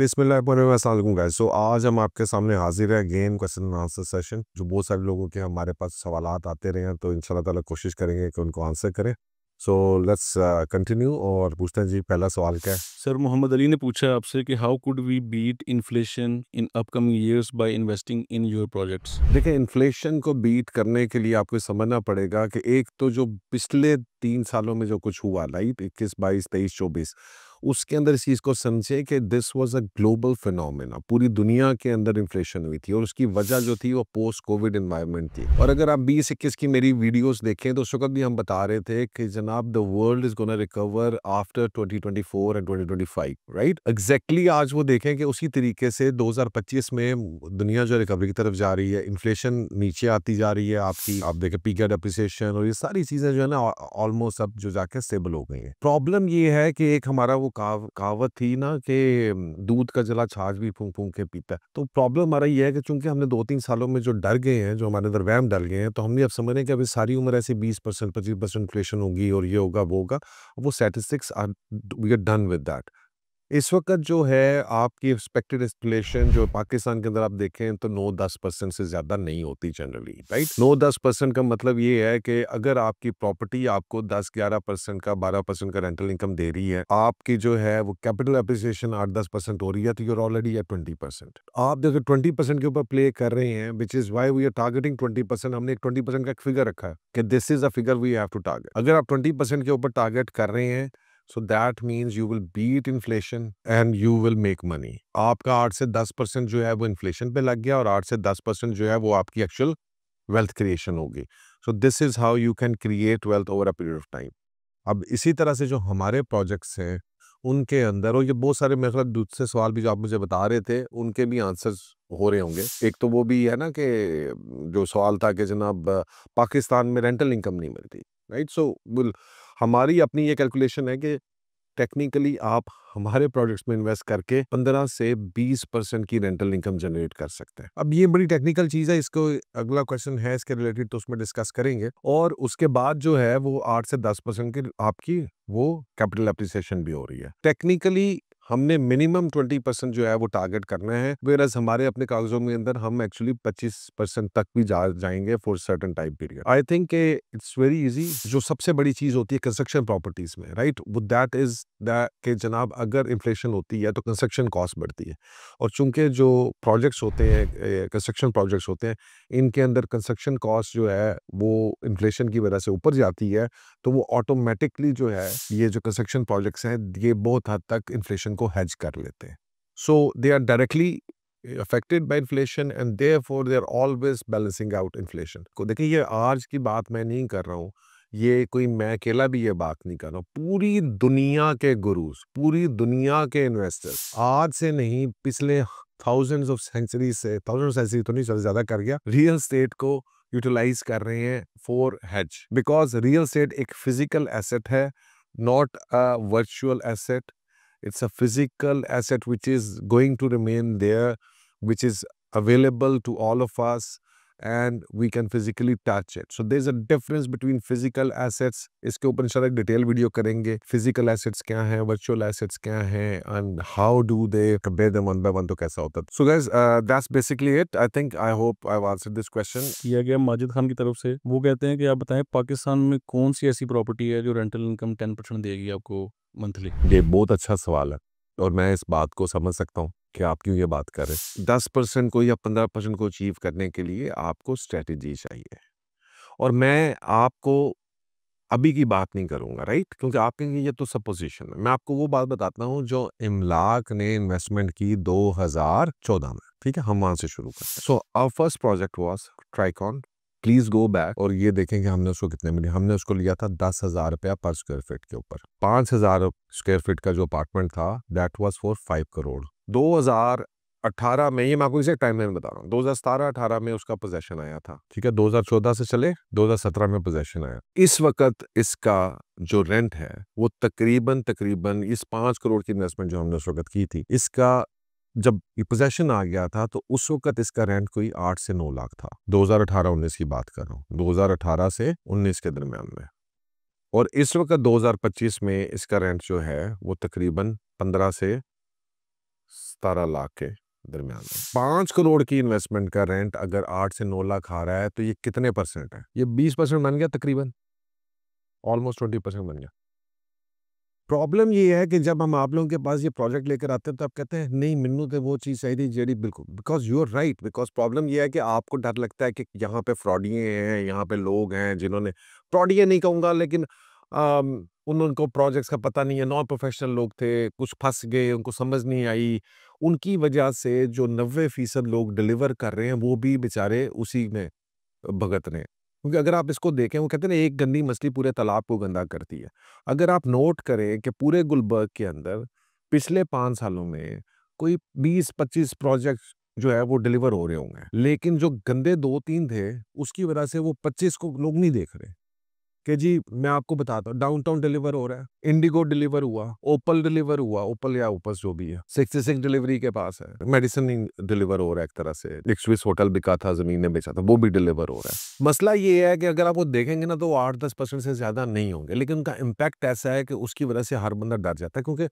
बिस्मिल्लाहिर्रहमानिर्रहीम गाइस। सो आज हम आपके सामने हाजिर है again question and answer session. जो बहुत सारे लोगों के हमारे पास सवालात आते रहे हैं, तो इंशाल्लाह ताला कोशिश करेंगे कि उनको आंसर करें। सो लेट्स कंटिन्यू और पूछते हैं जी, पहला सवाल क्या है? सर मोहम्मद अली ने पूछा आपसे कि how could we beat inflation in upcoming years by investing in your projects. देखिए, इन्फ्लेशन को बीट करने के लिए आपको समझना पड़ेगा कि एक तो जो पिछले 3 सालों में जो कुछ हुआ, राइट, 21, 22, 23, 24, उसके अंदर इस चीज़ को समझे कि this was a global phenomena. पूरी दुनिया के अंदर इन्फ्लेशन हुई थी और उसकी वजह जो थी वो पोस्ट कोविड एनवायरनमेंट थी। और अगर आप 20-21 की मेरी वीडियोस देखें तो उस वक्त भी हम बता रहे थे कि जनाब, the world is gonna recover after 2024 and 2025, right. Exactly आज वो देखें कि उसी तरीके से 2025 में दुनिया जो रिकवरी की तरफ जा रही है, इन्फ्लेशन नीचे आती जा रही है आपकी। आप देखें पीक डेप्रिसिएशन और ये सारी चीजें जो है ना ऑलमोस्ट अब जो जाके स्टेबल हो गई हैं। प्रॉब्लम ये है कि एक हमारा वो कहावत थी ना कि दूध का जला छाछ भी फूंक फूंक के पीता है। तो प्रॉब्लम हमारा ये है कि चूंकि हमने 2-3 सालों में जो डर गए हैं, जो हमारे अंदर वहम डल गए हैं, तो हमने अब समझ रहे हैं कि अभी सारी उम्र ऐसे 20%, 25% इन्फ्लेशन होगी और ये होगा वो होगा। वो statistics are, we are done with that. इस वक़्त जो है आपकी एक्सपेक्टेड इन्फ्लेशन जो पाकिस्तान के अंदर आप देखें तो 9-10% से ज़्यादा नहीं होती जनरली, राइट? 9-10% का मतलब ये है कि अगर आपकी प्रॉपर्टी आपको 10-11% का, 12% का रेंटल इनकम दे रही है, आपकी जो है वो कैपिटल एप्रिसिएशन 8-10% हो रही है, तो यू आर ऑलरेडी एट 20%। आप जब 20% के ऊपर प्ले कर रहे हैं, which is why we are targeting 20%। हमने एक 20% का एक फिगर रखा है कि this is a figure we have to target. अगर आप 20% के ऊपर टारगेट कर रहे हैं, so that means you will beat inflation and you will make money। आपका 8 से 10% जो है वो इन्फ्लेशन पे लग गया और 8 से 10% जो है वो आपकी एक्चुअल वेल्थ क्रिएशन होगी। So this is how you can create wealth over a period of time. अब इसी तरह से जो हमारे प्रोजेक्ट्स हैं उनके अंदर, और ये बहुत सारे मेरे ख्याल दूसरे सवाल भी जो आप मुझे बता रहे थे उनके भी आंसर्स हो रहे होंगे। एक तो वो भी है ना कि जो सवाल था कि जनाब पाकिस्तान में रेंटल इनकम नहीं मिलती, राइट। सो हमारी अपनी ये कैलकुलेशन है कि टेक्निकली आप हमारे प्रोजेक्ट्स में इन्वेस्ट करके 15 से 20% की रेंटल इनकम जनरेट कर सकते हैं। अब ये बड़ी टेक्निकल चीज़ है, इसको अगला क्वेश्चन है इसके रिलेटेड तो उसमें डिस्कस करेंगे। और उसके बाद जो है वो 8 से 10% की आपकी वो कैपिटल एप्रिसिएशन भी हो रही है। टेक्निकली हमने मिनिमम 20% जो है वो टारगेट करना है, वेयरएज़ हमारे अपने कागजों में अंदर हम एक्चुअली 25% तक भी जाएंगे for certain time period. I think it's very easy. जो सबसे बड़ी चीज होती है कंस्ट्रक्शन प्रॉपर्टीज में, राइट, वो दैट इज दैट कि जनाब अगर इन्फ्लेशन होती है तो कंस्ट्रक्शन कॉस्ट बढ़ती है। और चूंकि जो प्रोजेक्ट्स होते हैं, कंस्ट्रक्शन प्रोजेक्ट्स होते हैं, इनके अंदर कंस्ट्रक्शन कॉस्ट जो है वो इन्फ्लेशन की वजह से ऊपर जाती है, तो वो ऑटोमेटिकली जो है ये जो कंस्ट्रक्शन प्रोजेक्ट्स हैं ये बहुत हद तक इन्फ्लेशन को हेज कर लेते हैं। So they are directly affected by inflation and therefore they are always balancing out inflation को। देखिए, ये आज की बात मैं नहीं कर रहा हूँ, ये कोई मैं अकेला भी ये बात नहीं कर रहा हूँ। पूरी दुनिया के गुरुज, पूरी दुनिया के इन्वेस्टर्स आज से नहीं, पिछले थाउजेंड्स ऑफ सेंचुरी से, थाउजेंड सेंचुरी तो नहीं, चल ज्यादा कर गया, रियल स्टेट को यूटिलाइज कर रहे हैं for hedge. Because real estate एक फिजिकल एसेट है, not a virtual asset. It's a physical asset which is going to remain there, which is available to all of us, and we can physically touch it. So there's a difference between physical assets. इसके ऊपर इंशाल्लाह detail video करेंगे। Physical assets क्या हैं, virtual assets क्या हैं, and how do they compare them one by one, तो कैसा होता है। So guys, that's basically it. I think, I hope I've answered this question। किया गया माजिद खान की तरफ से, वो कहते हैं कि आप बताएं पाकिस्तान में कौन सी ऐसी प्रॉपर्टी है जो रेंटल इनकम 10% देगी आपको मंथली। ये बहुत अच्छा सवाल है और मैं इस बात को समझ सकता हूँ कि आप क्यों ये बात कर रहे हैं। 10% को या 15% को अचीव करने के लिए आपको स्ट्रेटेजी चाहिए। और मैं आपको अभी की बात नहीं करूंगा, राइट, क्योंकि आप कहेंगे ये तो सपोजिशन है। मैं आपको वो बात बताता हूँ जो इमलाक ने इन्वेस्टमेंट की 2014 में। ठीक है, हम वहां से शुरू करते हैं। So our first project was Tricon. Please go back और ये देखेंगे हमने उसको कितने मिले। हमने उसको लिया था 10,000 रुपया पर स्क्वायर फीट के ऊपर। 5,000 स्क्वायर फीट का जो अपार्टमेंट था दैट वाज फॉर 5 करोड़। 2018 में, ये मैं आपको एग्जैक्ट टाइमलाइन बता रहा हूँ, 2017-18 में उसका पोजेशन आया था। ठीक है, 2014 से चले 2017 में पोजेशन आया। इस वक्त इसका जो रेंट है वो तकरीबन इस 5 करोड़ की इन्वेस्टमेंट जो हमने उस वक्त की थी, इसका जब पोजेशन आ गया था तो उस वक्त इसका रेंट कोई 8 से 9 लाख था। 2018-19 की बात कर रहा हूँ, 2018 से 19 के दरमियान में। और इस वक्त 2025 में इसका रेंट जो है वो तकरीबन 15 से 17 लाख के दरमियान में। 5 करोड़ की इन्वेस्टमेंट का रेंट अगर 8 से 9 लाख आ रहा है तो ये कितने परसेंट है? ये 20% बन गया तकरीबन, ऑलमोस्ट 20% बन गया। प्रॉब्लम ये है कि जब हम आप लोगों के पास ये प्रोजेक्ट लेकर आते हैं तो आप कहते हैं नहीं मिन्नू तो वो चीज़ चाहिए थी जेडी, बिल्कुल, because you are right. Because problem ये है कि आपको डर लगता है कि यहाँ पे फ्रॉडिये हैं, यहाँ पे लोग हैं जिन्होंने, फ्रॉडिये नहीं कहूँगा लेकिन उनको प्रोजेक्ट्स का पता नहीं है, नॉन प्रोफेशनल लोग थे, कुछ फंस गए, उनको समझ नहीं आई, उनकी वजह से जो 90% लोग डिलीवर कर रहे हैं वो भी बेचारे उसी में भगत रहे हैं। क्योंकि अगर आप इसको देखें, वो कहते हैं ना एक गंदी मछली पूरे तालाब को गंदा करती है। अगर आप नोट करें कि पूरे गुलबर्ग के अंदर पिछले 5 सालों में कोई 20-25 प्रोजेक्ट जो है वो डिलीवर हो रहे होंगे, लेकिन जो गंदे 2-3 थे उसकी वजह से वो 25 को लोग नहीं देख रहे। कि जी मैं आपको बताता हूँ, डाउनटाउन डिलीवर हो रहा है, इंडिगो डिलीवर हुआ, ओपल डिलीवर हुआ, ओपल या ओपस जो भी है, 66 डिलीवरी के पास है, मेडिसिन डिलीवर हो रहा है, एक तरह से एक स्विस होटल बिका था, जमीन ने बेचा था, वो भी डिलीवर हो रहा है। मसला ये है कि अगर आप वो देखेंगे ना तो 8-10% से ज्यादा नहीं होंगे, लेकिन उनका इम्पैक्ट ऐसा है कि उसकी वजह से हर बंदा डर जाता है, क्योंकि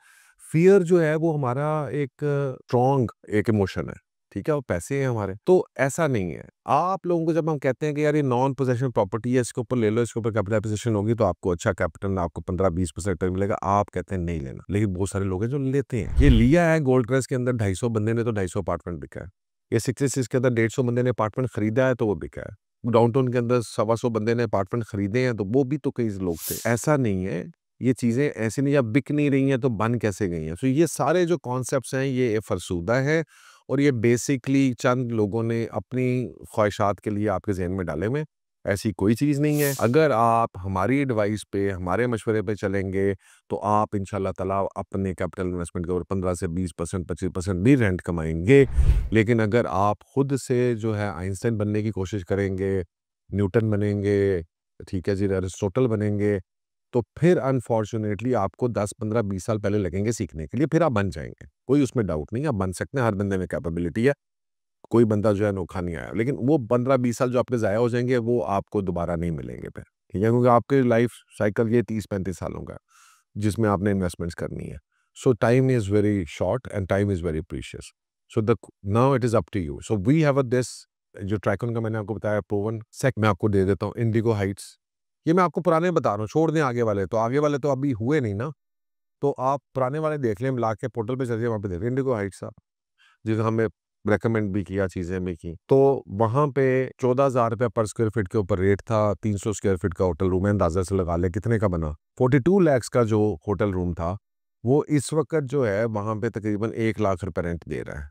फियर जो है वो हमारा एक स्ट्रॉन्ग एक इमोशन है, ठीक है, वो पैसे हैं हमारे, तो ऐसा नहीं है। आप लोगों को जब हम कहते हैं कि यार ये नॉन पोजेशन प्रॉपर्टी है, इसके ऊपर ले लो, इसके ऊपर कैपिटलाइजेशन होगी तो आपको अच्छा कैपिटल, आपको 15-20% मिलेगा, आप कहते हैं नहीं लेना, लेकिन बहुत सारे लोग हैं जो लेते हैं। ये लिया है गोल्ड क्रस्ट के अंदर 250 बंदे ने तो 250 अपार्टमेंट बिका है, ये 66 के अंदर 150 बंदे ने अपार्टमेंट खरीदा है तो वो बिका है, डाउनटाउन के अंदर 125 बंदे ने अपार्टमेंट खरीदे हैं तो वो भी तो कई लोग थे। ऐसा नहीं है, ये चीजें ऐसी नहीं, या बिक नहीं रही हैं तो बन कैसे गई हैं। तो ये सारे जो कॉन्सेप्ट्स हैं ये फरसूदा है और ये बेसिकली चंद लोगों ने अपनी ख्वाहिशात के लिए आपके जहन में डाले हुए, ऐसी कोई चीज़ नहीं है। अगर आप हमारी एडवाइस पे, हमारे मशवरे पे चलेंगे तो आप इंशाल्लाह ताला अपने कैपिटल इन्वेस्टमेंट के ऊपर 15 से 20%, 25% भी रेंट कमाएंगे। लेकिन अगर आप खुद से जो है आइंस्टाइन बनने की कोशिश करेंगे, न्यूटन बनेंगे, ठीक है जी, अरिस्टोटल बनेंगे, तो फिर अनफॉर्चुनेटली आपको 10, 15, 20 साल पहले लगेंगे सीखने के लिए, फिर आप बन जाएंगे, कोई उसमें डाउट नहीं है, आप बन सकते हैं, हर बंदे में कैपेबिलिटी है, कोई बंदा जो है अनोखा नहीं आया, लेकिन वो 15-20 साल जो आपके ज़ाया हो जाएंगे वो आपको दोबारा नहीं मिलेंगे फिर, ठीक है, क्योंकि आपके लाइफ साइकिल ये 30-35 सालों का जिसमें आपने इन्वेस्टमेंट्स करनी है। So time is very short and time is very precious. So the now it is up to you. So we have a this जो ट्राइकॉन का मैंने आपको बताया प्रूवन सेक, मैं आपको दे देता हूँ इंडिगो हाइट्स। ये मैं आपको पुराने बता रहा हूँ, छोड़ दें आगे वाले, तो आगे वाले तो अभी हुए नहीं ना, तो आप पुराने वाले देख लें, मिला के पोर्टल पे चलिए, वहाँ पे देख लें इंडिगो हाइट्स आप, जिसे हमें रेकमेंड भी किया, चीज़ें भी की, तो वहाँ पे 14,000 रुपये पर स्क्वायर फीट के ऊपर रेट था। 300 स्क्वायर फीट का होटल रूम है, अंदाजा से लगा ले कितने का बना। 42 लैक्स का जो होटल रूम था वो इस वक्त जो है वहाँ पे तकरीबन 1 लाख रुपए रेंट दे रहा है,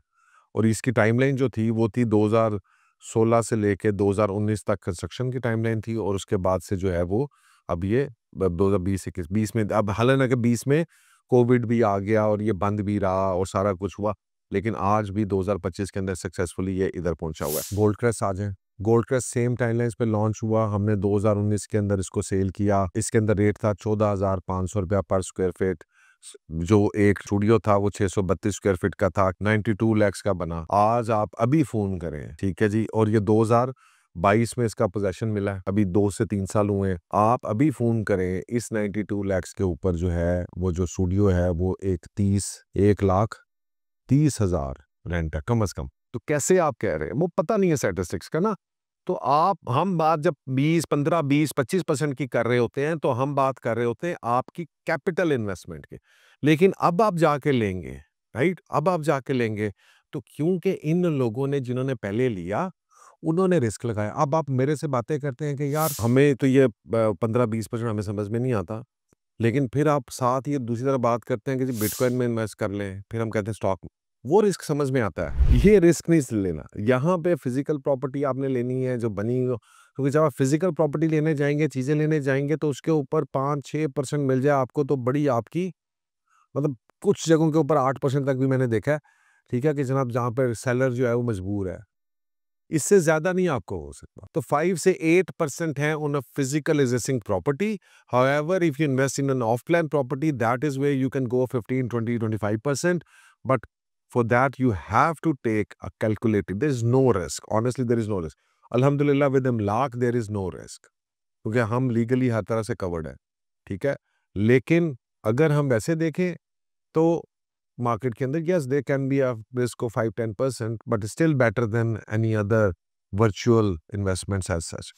और इसकी टाइमलाइन जो थी वो थी 2016 से लेके 2019 तक कंस्ट्रक्शन की टाइमलाइन थी, और उसके बाद से जो है वो अब ये 2020-21 में, अब हालांकि 20 में कोविड भी आ गया और ये बंद भी रहा और सारा कुछ हुआ, लेकिन आज भी 2025 के अंदर सक्सेसफुली ये इधर पहुंचा हुआ है। गोल्ड क्रस्ट आ जाए, गोल्ड क्रस्ट सेम टाइमलाइंस पे लॉन्च हुआ, हमने 2019 के अंदर इसको सेल किया। इसके अंदर रेट था 14,500 रुपया पर स्क्वायर फीट। जो एक स्टूडियो था वो 632 स्क्वायर फीट का था, 92 लैक्स का बना। आज आप अभी फोन करें, ठीक है जी, और ये 2022 में इसका पोजेशन मिला है, अभी 2 से 3 साल हुए हैं, आप अभी फोन करें, इस 92 लैक्स के ऊपर जो है वो जो स्टूडियो है वो 1,30,30,000 रेंट है कम से कम। तो कैसे आप कह रहे हैं, वो पता नहीं है स्टैटिस्टिक्स का ना। तो आप, हम बात जब 20, 15, 20, 25% की कर रहे होते हैं तो हम बात कर रहे होते हैं आपकी कैपिटल इन्वेस्टमेंट की। लेकिन अब आप जाके लेंगे, राइट, अब आप जाके लेंगे तो क्योंकि इन लोगों ने जिन्होंने पहले लिया उन्होंने रिस्क लगाया। अब आप मेरे से बातें करते हैं कि यार हमें तो ये 15-20% हमें समझ में नहीं आता, लेकिन फिर आप साथ ही दूसरी तरफ बात करते हैं कि जी बिटकॉइन में इन्वेस्ट कर लें, फिर हम कहते हैं स्टॉक, वो रिस्क समझ में आता है। ये रिस्क नहीं लेना, यहाँ पे फिजिकल प्रॉपर्टी आपने लेनी है जो बनी हो, क्योंकि जब आप फिजिकल प्रॉपर्टी लेने जाएंगे, चीजें लेने जाएंगे तो उसके ऊपर 5-6% मिल जाए आपको तो बड़ी आपकी, मतलब कुछ जगहों के ऊपर 8% तक भी मैंने देखा है, ठीक है, कि जनाब जहाँ पर सेलर जो है वो मजबूर है, इससे ज्यादा नहीं आपको हो सकता। तो 5 से 8% है on a physical existing property. However if you invest in an off plan property, that is where you can go 15, 20, 25%, but for that you have to take a calculated, there is no risk, honestly there is no risk, alhamdulillah with imlaq there is no risk, क्योंकि हम legally हर तरह से covered है, ठीक है। लेकिन अगर हम वैसे देखें तो मार्केट के अंदर, yes they can be a risk of 5-10%, but still better than any other virtual investments as such.